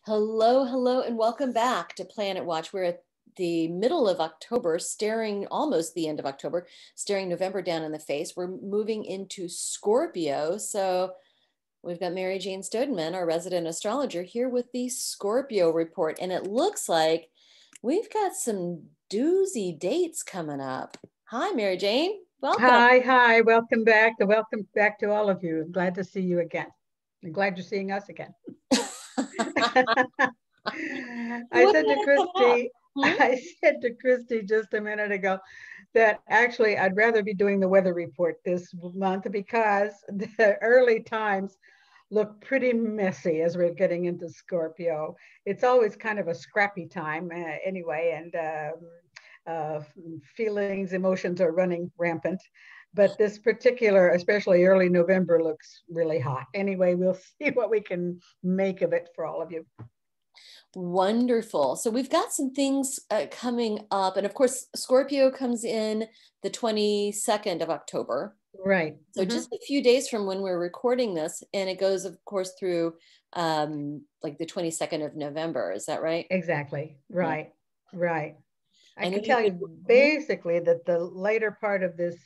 Hello, hello, and welcome back to Planet Watch. We're at the middle of October, almost the end of October, staring November down in the face. We're moving into Scorpio. So we've got Mary Jane Staudenmann, our resident astrologer, here with the Scorpio report. And it looks like we've got some doozy dates coming up. Hi, Mary Jane. Welcome. Hi. Welcome back. Welcome back to all of you. I'm glad to see you again. I'm glad you're seeing us again. I said to Christi just a minute ago that actually I'd rather be doing the weather report this month because the early times look pretty messy as we're getting into Scorpio. It's always kind of a scrappy time anyway, and feelings, emotions are running rampant. But this particular, especially early November, looks really hot. Anyway, we'll see what we can make of it for all of you. Wonderful. So we've got some things coming up. And of course, Scorpio comes in the 22nd of October. Right. So just a few days from when we're recording this, and it goes, of course, through like the 22nd of November. Is that right? Exactly. Right. Yeah. Right. I can tell you basically that the later part of this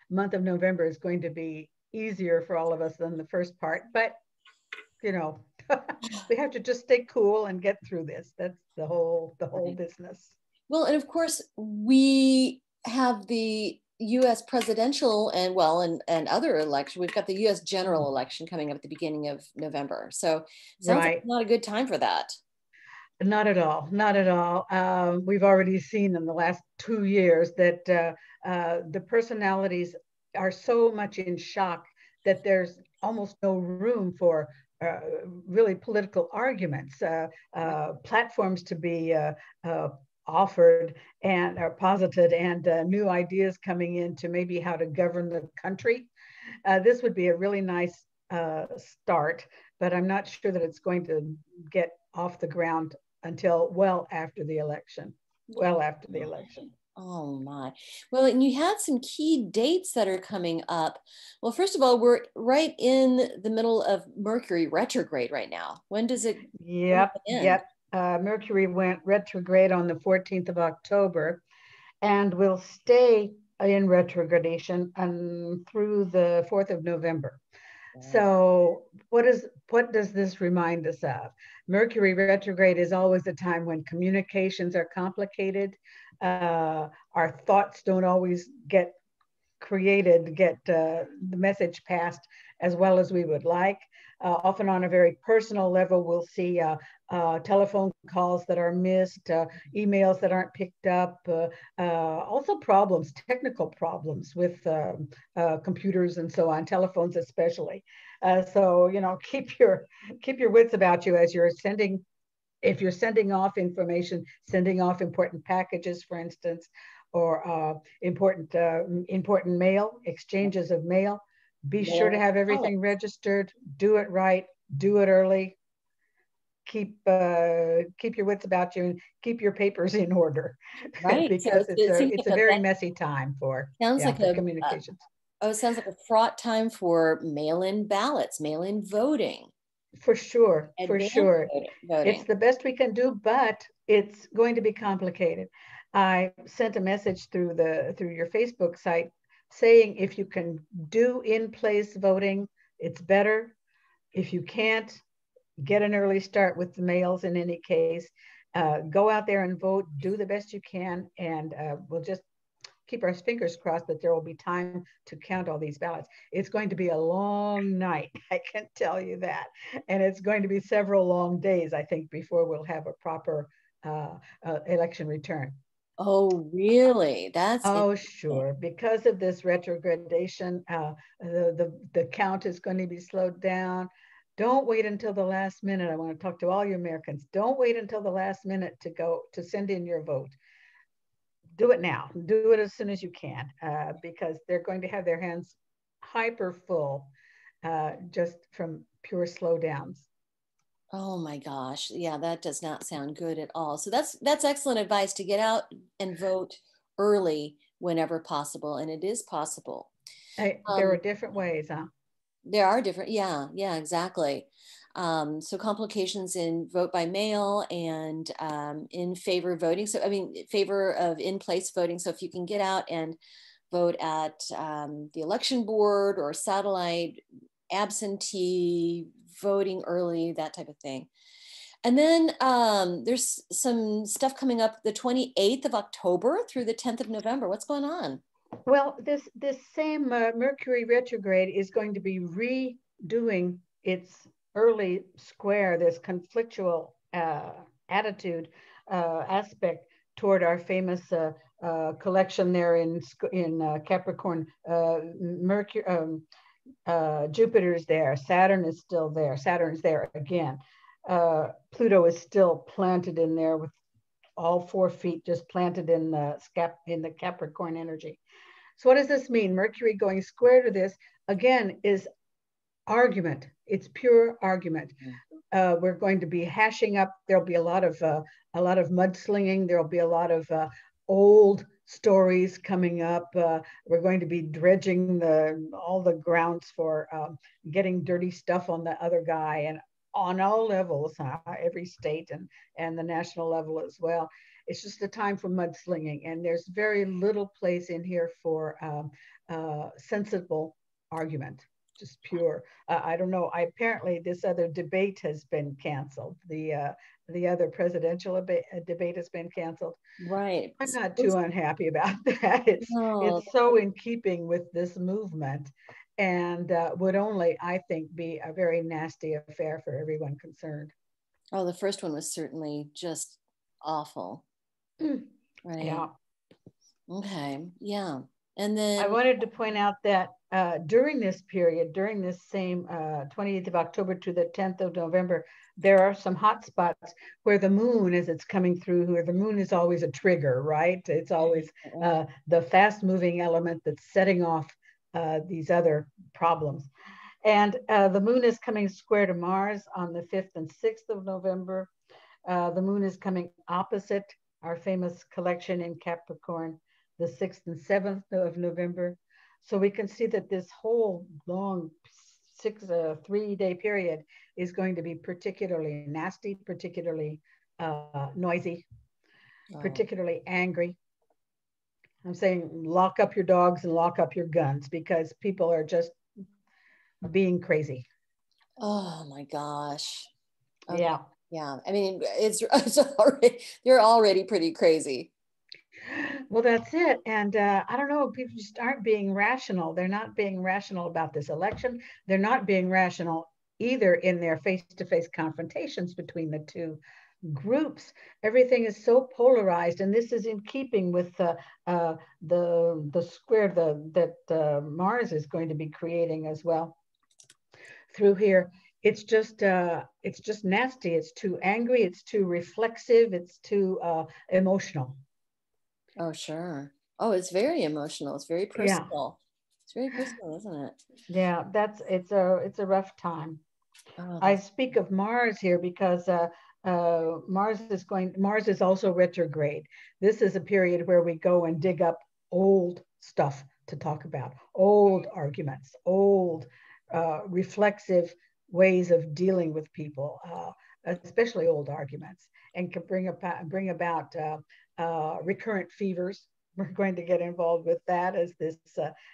month of November is going to be easier for all of us than the first part, but you know, we have to just stay cool and get through this. That's the whole business. Well, and of course we have the U.S. presidential and other election. We've got the U.S. general election coming up at the beginning of November. So sounds like not a good time for that. Not at all. Not at all. We've already seen in the last 2 years that the personalities are so much in shock that there's almost no room for really political arguments, platforms to be offered and are posited, and new ideas coming into maybe how to govern the country. This would be a really nice start, but I'm not sure that it's going to get off the ground until well after the election. Oh my. Well, and you had some key dates that are coming up. Well, first of all, we're right in the middle of Mercury retrograde right now. When does it end? Mercury went retrograde on the 14th of October and will stay in retrogradation through the 4th of November. So what does this remind us of? Mercury retrograde is always a time when communications are complicated. Our thoughts don't always get the message passed as well as we would like. Often on a very personal level, we'll see telephone calls that are missed, emails that aren't picked up, also technical problems with computers and so on, telephones especially. So, keep your wits about you as if you're sending off information, sending off important packages, for instance, or important mail, exchanges of mail. Be sure to have everything registered. Do it right. Do it early. Keep your wits about you and keep your papers in order, right? Because so it's a very messy time for communications. It sounds like a fraught time for mail-in ballots, mail-in voting. For sure. Voting. It's the best we can do, but it's going to be complicated. I sent a message through your Facebook site saying if you can do in-place voting, it's better. If you can't, get an early start with the mails in any case. Go out there and vote, do the best you can, and we'll just keep our fingers crossed that there will be time to count all these ballots. It's going to be a long night, I can tell you that. And it's going to be several long days, I think, before we'll have a proper election return. Oh, really? Sure. Because of this retrogradation, the count is going to be slowed down. Don't wait until the last minute. I want to talk to all you Americans. Don't wait until the last minute to send in your vote. Do it now. Do it as soon as you can, because they're going to have their hands hyper full just from pure slowdowns. Oh my gosh. Yeah, that does not sound good at all. So that's excellent advice, to get out and vote early whenever possible. And it is possible. There are different ways, huh? There are different. Yeah, exactly. So complications in vote by mail and in favor voting. So, I mean, favor of in-place voting. So if you can get out and vote at the election board or satellite, absentee, voting early, that type of thing. And then there's some stuff coming up the 28th of October through the 10th of November. What's going on? Well, this same Mercury retrograde is going to be redoing its early square, this conflictual attitude aspect toward our famous collection there in Capricorn. Mercury, Jupiter's there, Saturn is still there, Saturn's there again. Pluto is still planted in there with all 4 feet just planted in the Capricorn energy. So what does this mean? Mercury going square to this, again, is argument. It's pure argument. We're going to be hashing up. There'll be a lot of mudslinging. There'll be a lot of old stories coming up. We're going to be dredging all the grounds for getting dirty stuff on the other guy, and on all levels, every state and the national level as well. It's just a time for mudslinging, and there's very little place in here for sensible argument, just pure. I don't know. Apparently, this other debate has been canceled. The other presidential debate has been canceled. Right. I'm not too unhappy about that. It's so in keeping with this movement, and would only, I think, be a very nasty affair for everyone concerned. Oh, the first one was certainly just awful. Right. Yeah. Okay. Yeah. And then I wanted to point out that during this period, during this same 28th of October to the 10th of November, there are some hot spots where the moon, as it's coming through, where the moon is always a trigger, right? It's always the fast moving element that's setting off these other problems. And the moon is coming square to Mars on the 5th and 6th of November. The moon is coming opposite our famous collection in Capricorn, the 6th and 7th of November. So we can see that this whole long 3-day period is going to be particularly nasty, particularly noisy, particularly angry. I'm saying lock up your dogs and lock up your guns, because people are just being crazy. Oh my gosh. Okay. Yeah. Yeah. I mean, they're already pretty crazy. Well, that's it. And I don't know, people just aren't being rational. They're not being rational about this election. They're not being rational either in their face-to-face confrontations between the two groups. Everything is so polarized, and this is in keeping with the square that Mars is going to be creating as well through here. It's just nasty. It's too angry. It's too reflexive. It's too emotional. Oh, sure. Oh, it's very emotional. It's very personal. Yeah. It's very personal, isn't it? Yeah, it's a rough time. Oh, I speak of Mars here because Mars is also retrograde. This is a period where we go and dig up old stuff to talk about, old arguments, old reflexive ways of dealing with people, especially old arguments, and can bring about recurrent fevers. We're going to get involved with that as this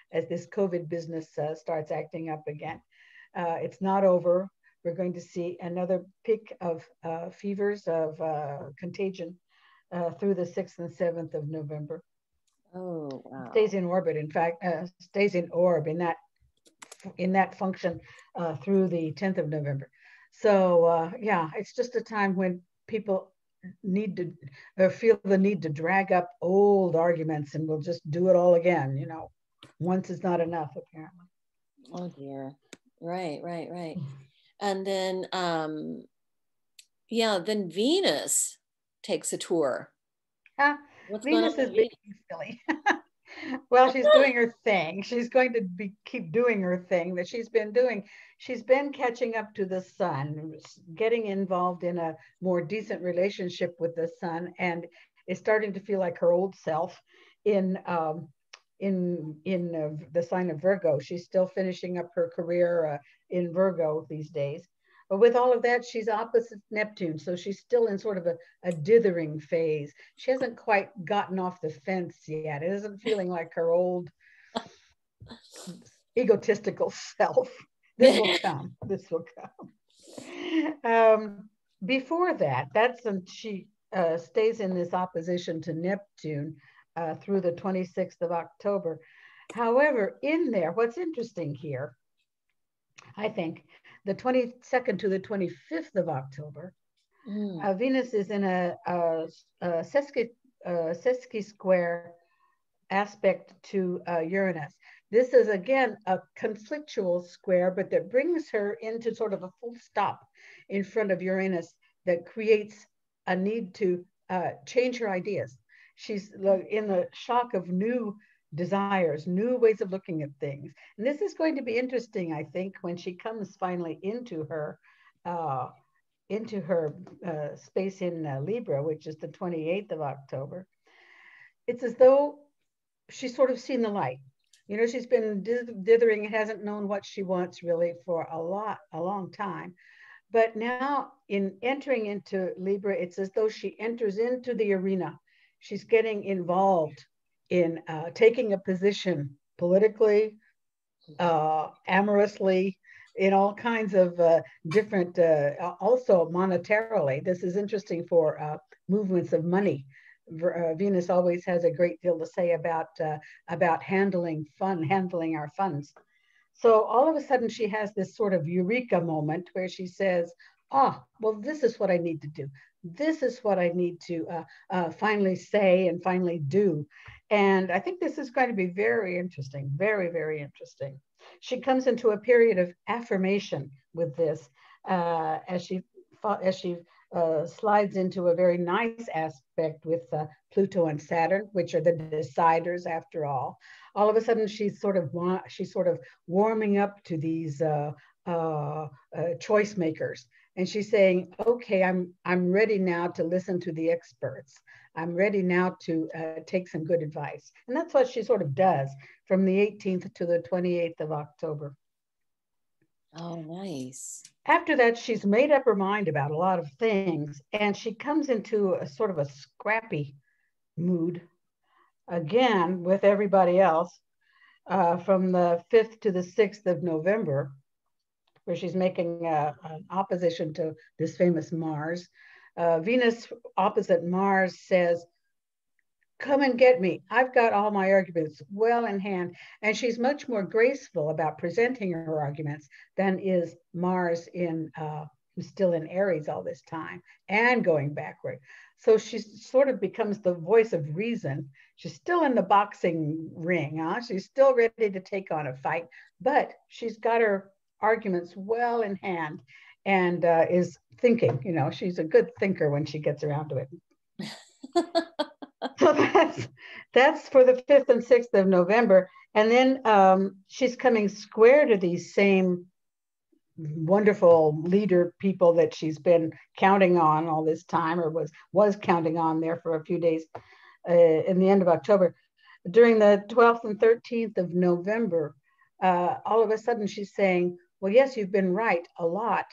COVID business starts acting up again. It's not over. We're going to see another peak of fevers of contagion through the 6th and 7th of November. Oh, wow. Stays in orbit, in fact, stays in orb in that function through the 10th of November. So yeah, it's just a time when people need to or feel the need to drag up old arguments, and we'll just do it all again. You know, once is not enough, apparently. Oh dear. Right. And then yeah, then Venus takes a tour. Venus is being silly. Well, she's doing her thing. She's going to keep doing her thing that she's been doing. She's been catching up to the sun, getting involved in a more decent relationship with the sun, and is starting to feel like her old self in the sign of Virgo. She's still finishing up her career in Virgo these days. But with all of that, she's opposite Neptune. So she's still in sort of a dithering phase. She hasn't quite gotten off the fence yet. It isn't feeling like her old egotistical self. This will come. This will come. Before that, that's when she stays in this opposition to Neptune through the 26th of October. However, in there, what's interesting here, I think, the 22nd to the 25th of October, Venus is in a sesqui square aspect to Uranus. This is, again, a conflictual square, but that brings her into sort of a full stop in front of Uranus that creates a need to change her ideas. She's in the shock of new desires, new ways of looking at things. And this is going to be interesting, I think, when she comes finally into her space in Libra, which is the 28th of October. It's as though she's sort of seen the light. You know, she's been dithering and hasn't known what she wants really for a long time. But now in entering into Libra, it's as though she enters into the arena. She's getting involved in taking a position politically, amorously, in all kinds of different, also monetarily. This is interesting for movements of money. Venus always has a great deal to say about handling our funds. So all of a sudden she has this sort of eureka moment where she says, well, this is what I need to do. This is what I need to finally say and finally do. And I think this is going to be very interesting, very, very interesting. She comes into a period of affirmation with this as she slides into a very nice aspect with Pluto and Saturn, which are the deciders after all. All of a sudden, she's sort of warming up to these choice makers, and she's saying, "Okay, I'm ready now to listen to the experts. I'm ready now to take some good advice." And that's what she sort of does from the 18th to the 28th of October. Oh, nice. After that, she's made up her mind about a lot of things, and she comes into a sort of a scrappy mood again with everybody else from the 5th to the 6th of November, where she's making an opposition to this famous Mars. Venus opposite Mars says, "Come and get me. I've got all my arguments well in hand." And she's much more graceful about presenting her arguments than is Mars who's still in Aries all this time and going backward. So she sort of becomes the voice of reason. She's still in the boxing ring, huh? She's still ready to take on a fight, but she's got her arguments well in hand and is thinking. You know, she's a good thinker when she gets around to it. So that's for the 5th and 6th of November. And then she's coming square to these same wonderful leader people that she's been counting on all this time, or was counting on there for a few days in the end of October. During the 12th and 13th of November, all of a sudden she's saying, "Well, yes, you've been right a lot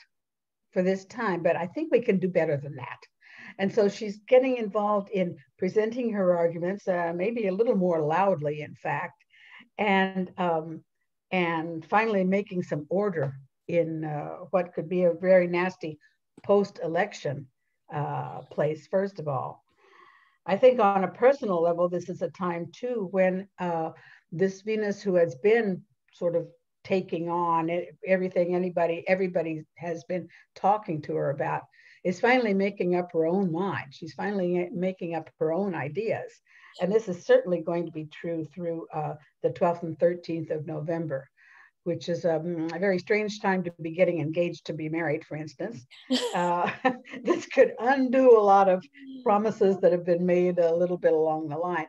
for this time, but I think we can do better than that." And so she's getting involved in presenting her arguments, maybe a little more loudly, in fact, and finally making some order in what could be a very nasty post-election place, first of all. I think on a personal level, this is a time too when this Venus, who has been sort of taking on everything everybody has been talking to her about, is finally making up her own mind. She's finally making up her own ideas. And this is certainly going to be true through the 12th and 13th of November, which is a very strange time to be getting engaged to be married, for instance. This could undo a lot of promises that have been made a little bit along the line.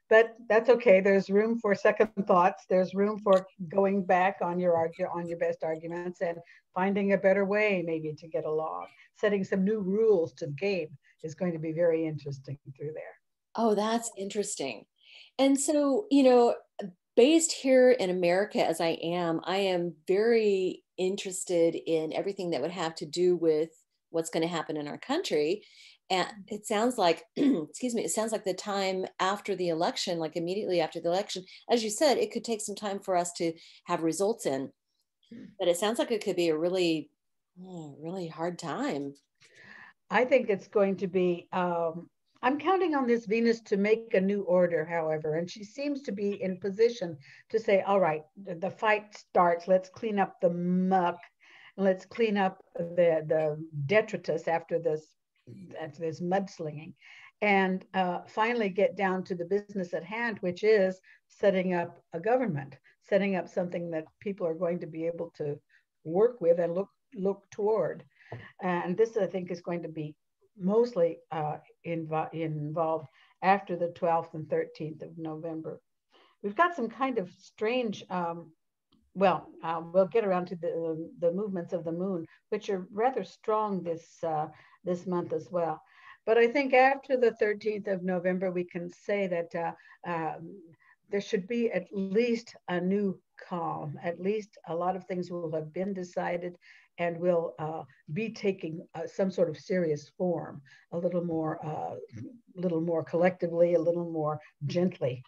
But that's okay. There's room for second thoughts. There's room for going back on your best arguments and finding a better way maybe to get along. Setting some new rules to the game is going to be very interesting through there. Oh, that's interesting. And so, you know, based here in America as I am very interested in everything that would have to do with what's going to happen in our country. And it sounds like, excuse me, it sounds like the time after the election, like immediately after the election, as you said, it could take some time for us to have results in, but it sounds like it could be a really, really hard time. I think it's going to be, I'm counting on this Venus to make a new order, however, and she seems to be in position to say, all right, the fight starts. Let's clean up the muck. Let's clean up the detritus after this mudslinging, and finally get down to the business at hand, which is setting up a government, setting up something that people are going to be able to work with and look toward. And this, I think, is going to be mostly involved after the 12th and 13th of November. We've got some kind of strange, we'll get around to the movements of the moon, which are rather strong this month as well. But I think after the 13th of November, we can say that there should be at least a new calm. At least a lot of things will have been decided and will be taking some sort of serious form, a little more collectively, a little more gently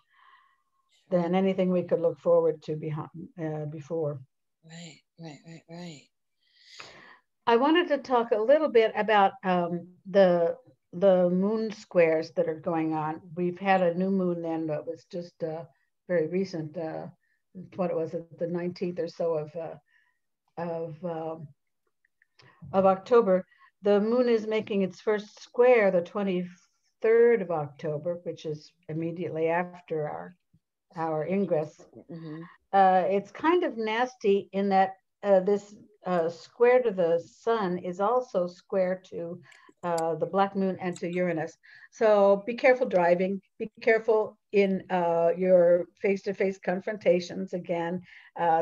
than anything we could look forward to before. Right. I wanted to talk a little bit about the moon squares that are going on. We've had a new moon then, but it was just very recent. What it was, the 19th or so of October. The moon is making its first square the 23rd of October, which is immediately after our ingress. Mm-hmm. It's kind of nasty in that this square to the sun is also square to the black moon and to Uranus. So be careful driving, be careful in your face-to-face confrontations. Again,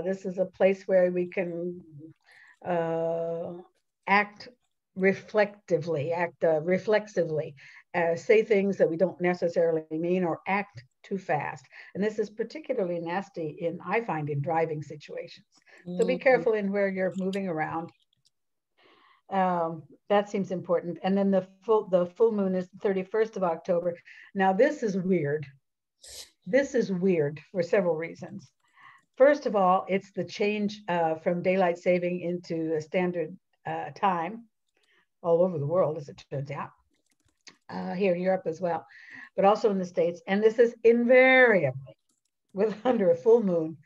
this is a place where we can act reflexively, say things that we don't necessarily mean, or act too fast. And this is particularly nasty I find in driving situations. So be careful in where you're moving around. That seems important. And then the full moon is the 31st of October. Now this is weird. This is weird for several reasons. First of all, it's the change from daylight saving into a standard time all over the world, as it turns out. Here in Europe as well, but also in the States. And this is invariably under a full moon.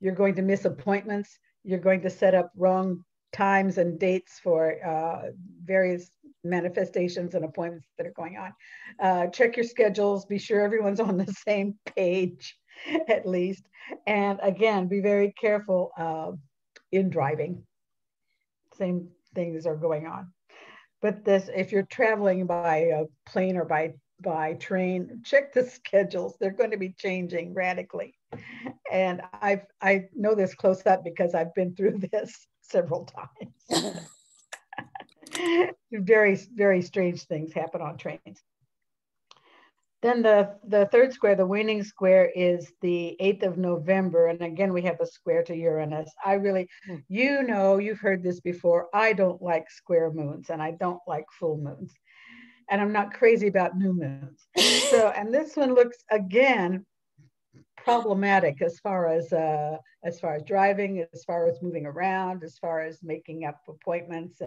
You're going to miss appointments. You're going to set up wrong times and dates for various manifestations and appointments that are going on. Check your schedules. Be sure everyone's on the same page, at least. And again, be very careful in driving. Same things are going on. But if you're traveling by plane or by train, check the schedules. They're going to be changing radically. And I know this close up because I've been through this several times. Very, very strange things happen on trains. Then the third square, the waning square, is the 8th of November. And again, we have a square to Uranus. I really, you've heard this before. I don't like square moons and I don't like full moons. And I'm not crazy about new moons. So, and this one looks, again, problematic as far as driving, as far as moving around, as far as making up appointments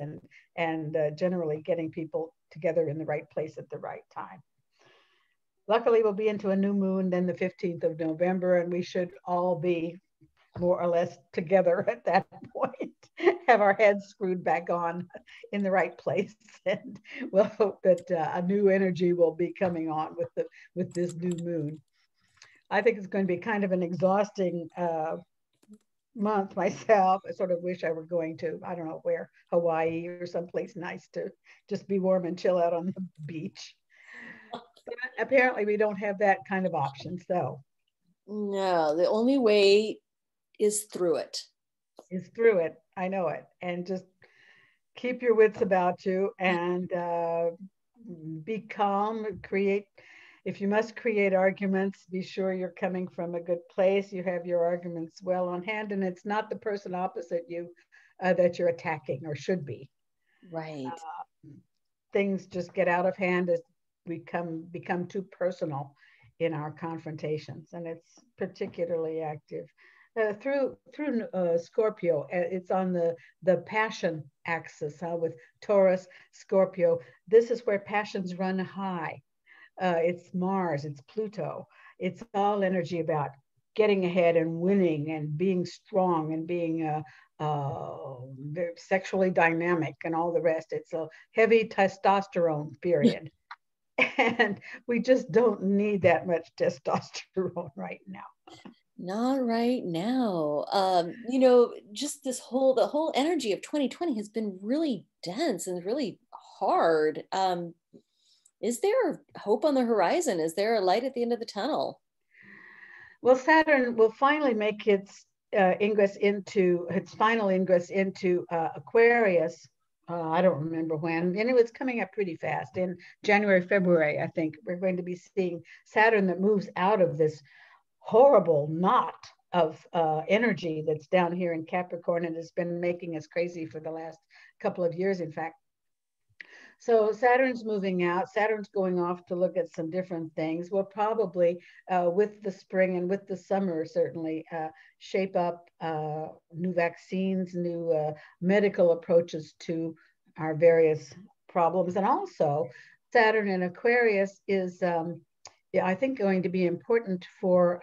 and generally getting people together in the right place at the right time. Luckily, we'll be into a new moon then the 15th of November, and we should all be more or less together at that point, have our heads screwed back on in the right place. And we'll hope that a new energy will be coming on with this new moon. I think it's going to be kind of an exhausting month myself. I sort of wish I were going to, I don't know where, Hawaii or someplace nice to just be warm and chill out on the beach. But apparently we don't have that kind of option. So no, the only way is through it. Is through it. I know it. And just keep your wits about you and be calm. If you must create arguments, be sure you're coming from a good place. You have your arguments well on hand, and it's not the person opposite you that you're attacking or should be. Right. Things just get out of hand as we become too personal in our confrontations, and it's particularly active through Scorpio. It's on the passion axis with Taurus, Scorpio. This is where passions run high. It's Mars, it's Pluto. It's all energy about getting ahead and winning and being strong and being sexually dynamic and all the rest. It's a heavy testosterone period. And we just don't need that much testosterone right now. Not right now. Just the whole energy of 2020 has been really dense and really hard. Is there hope on the horizon? Is there a light at the end of the tunnel? Well, Saturn will finally make its final ingress into Aquarius. I don't remember when, and it was coming up pretty fast in January, February. I think we're going to be seeing Saturn that moves out of this horrible knot of energy that's down here in Capricorn and has been making us crazy for the last couple of years, in fact. So Saturn's moving out. Saturn's going off to look at some different things. We'll probably, with the spring and with the summer, certainly shape up new vaccines, new medical approaches to our various problems. And also, Saturn in Aquarius is, I think, going to be important for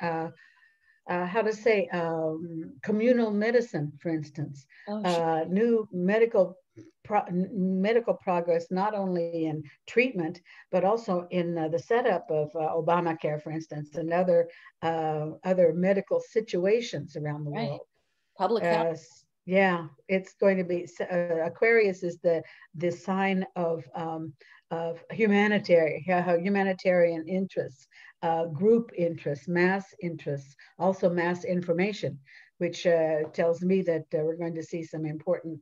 communal medicine, for instance. Sure. New medical progress, not only in treatment, but also in the setup of Obamacare, for instance, and other medical situations around the world. Public health. Yeah, it's going to be, Aquarius is the sign of humanitarian interests, group interests, mass interests, also mass information, which tells me that we're going to see some important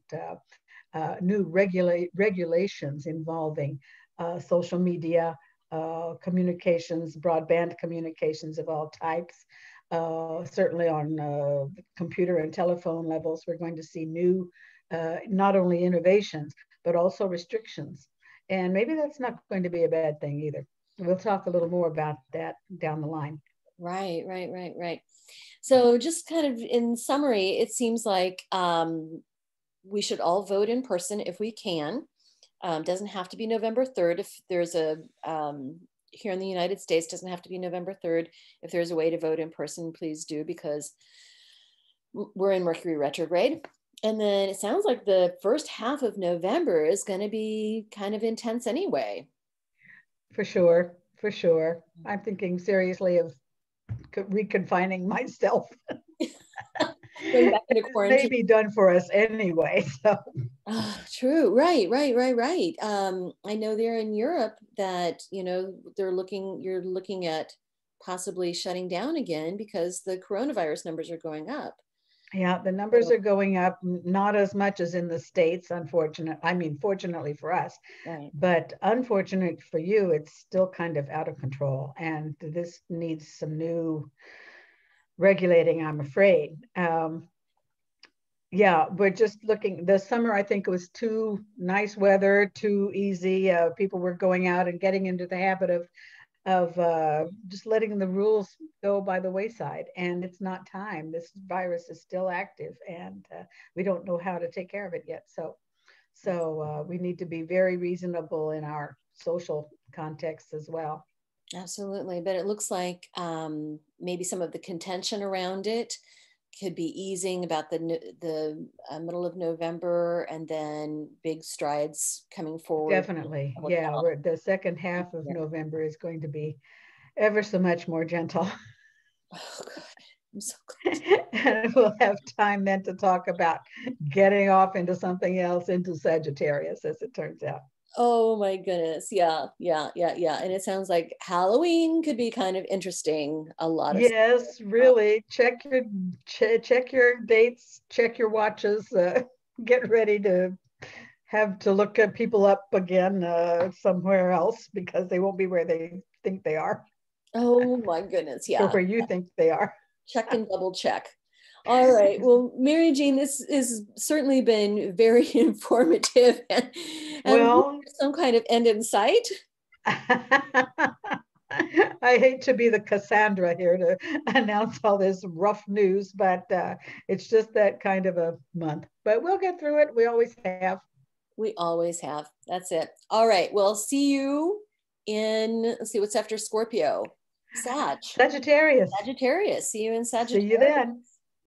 new regulations involving social media, communications, broadband communications of all types. Certainly on computer and telephone levels, we're going to see new, not only innovations, but also restrictions. And maybe that's not going to be a bad thing either. We'll talk a little more about that down the line. Right. So just kind of in summary, it seems like we should all vote in person if we can. Doesn't have to be November 3rd. If there's here in the United States, doesn't have to be November 3rd. If there's a way to vote in person, please do, because we're in Mercury retrograde. And then it sounds like the first half of November is going to be kind of intense anyway. For sure. I'm thinking seriously of reconfining myself. Going back into quarantine. It may be done for us anyway. So. True. Right. I know they're in Europe that, you're looking at possibly shutting down again because the coronavirus numbers are going up. Yeah, the numbers are going up, not as much as in the States, fortunately for us, right. But unfortunate for you, it's still kind of out of control. And this needs some new regulating, I'm afraid. Yeah, we're just looking, the summer, I think it was too nice weather, too easy. People were going out and getting into the habit of just letting the rules go by the wayside, and it's not time. This virus is still active, and we don't know how to take care of it yet. So we need to be very reasonable in our social context as well. Absolutely, but it looks like maybe some of the contention around it could be easing about the middle of November, and then big strides coming forward. Definitely, yeah. The second half of November is going to be ever so much more gentle. Oh, God. I'm so glad. And we'll have time then to talk about getting off into something else, into Sagittarius, as it turns out. Oh my goodness. Yeah. And it sounds like Halloween could be kind of interesting. A lot of Yes, really. Check your dates, check your watches, get ready to have to look at people up again somewhere else, because they won't be where they think they are. Oh my goodness. Yeah. Or where you think they are. Check and double check. All right. Well, Mary Jane, this has certainly been very informative. And Well, some kind of end in sight. I hate to be the Cassandra here to announce all this rough news, but it's just that kind of a month. But we'll get through it. We always have. We always have. That's it. All right. Well, see you in, let's see, what's after Scorpio? Sagittarius. Sagittarius. See you in See Sagittarius. you then.